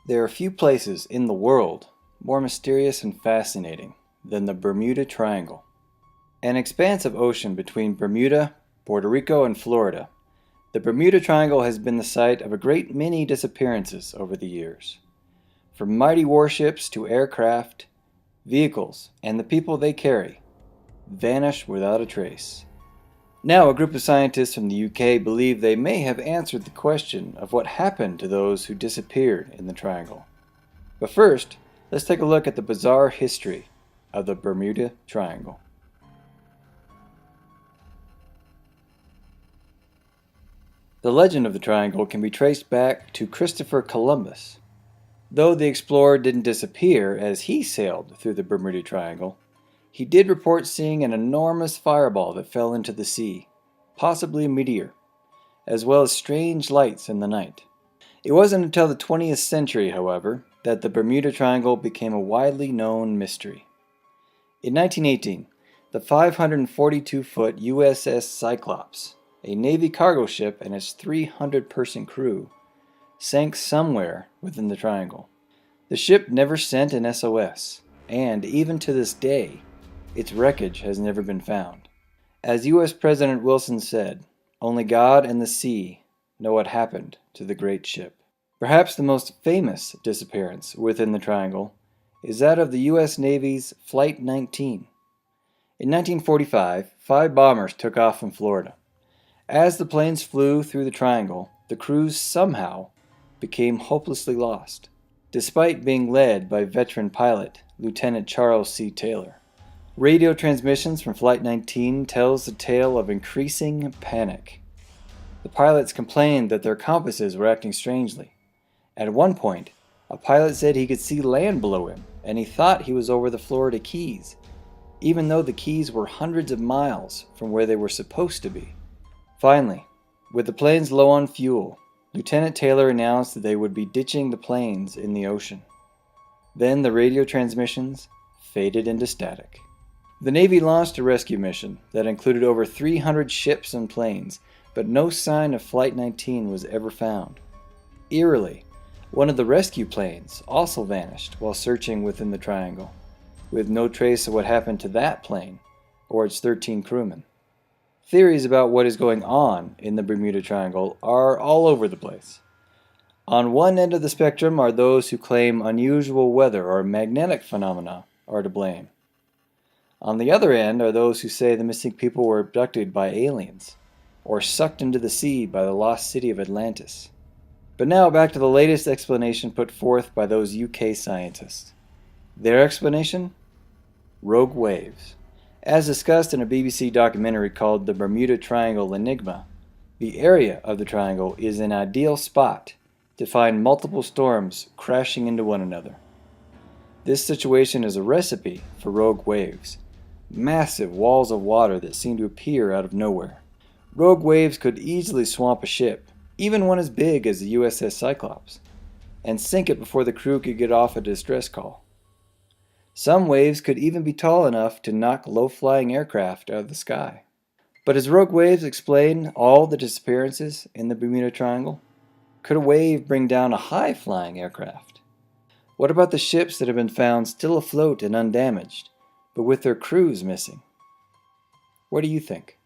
There are few places in the world more mysterious and fascinating than the Bermuda Triangle. An expanse of ocean between Bermuda, Puerto Rico, and Florida, the Bermuda Triangle has been the site of a great many disappearances over the years. From mighty warships to aircraft, vehicles, and the people they carry, vanish without a trace. Now, a group of scientists from the UK believe they may have answered the question of what happened to those who disappeared in the Triangle. But first, let's take a look at the bizarre history of the Bermuda Triangle. The legend of the Triangle can be traced back to Christopher Columbus. Though the explorer didn't disappear as he sailed through the Bermuda Triangle, he did report seeing an enormous fireball that fell into the sea, possibly a meteor, as well as strange lights in the night. It wasn't until the 20th century, however, that the Bermuda Triangle became a widely known mystery. In 1918, the 542-foot USS Cyclops, a Navy cargo ship and its 300-person crew, sank somewhere within the triangle. The ship never sent an SOS, and even to this day, its wreckage has never been found. As U.S. President Wilson said, "Only God and the sea know what happened to the great ship." Perhaps the most famous disappearance within the triangle is that of the U.S. Navy's Flight 19. In 1945, 5 bombers took off from Florida. As the planes flew through the triangle, the crews somehow became hopelessly lost, despite being led by veteran pilot Lieutenant Charles C. Taylor. Radio transmissions from Flight 19 tells the tale of increasing panic. The pilots complained that their compasses were acting strangely. At one point, a pilot said he could see land below him, and he thought he was over the Florida Keys, even though the Keys were hundreds of miles from where they were supposed to be. Finally, with the planes low on fuel, Lieutenant Taylor announced that they would be ditching the planes in the ocean. Then the radio transmissions faded into static. The Navy launched a rescue mission that included over 300 ships and planes, but no sign of Flight 19 was ever found. Eerily, one of the rescue planes also vanished while searching within the triangle, with no trace of what happened to that plane or its 13 crewmen. Theories about what is going on in the Bermuda Triangle are all over the place. On one end of the spectrum are those who claim unusual weather or magnetic phenomena are to blame. On the other end are those who say the missing people were abducted by aliens or sucked into the sea by the lost city of Atlantis. But now back to the latest explanation put forth by those UK scientists. Their explanation? Rogue waves. As discussed in a BBC documentary called The Bermuda Triangle Enigma, the area of the triangle is an ideal spot to find multiple storms crashing into one another. This situation is a recipe for rogue waves, massive walls of water that seem to appear out of nowhere. Rogue waves could easily swamp a ship, even one as big as the USS Cyclops, and sink it before the crew could get off a distress call. Some waves could even be tall enough to knock low-flying aircraft out of the sky. But does rogue waves explain all the disappearances in the Bermuda Triangle? Could a wave bring down a high-flying aircraft? What about the ships that have been found still afloat and undamaged, but with their crews missing? What do you think?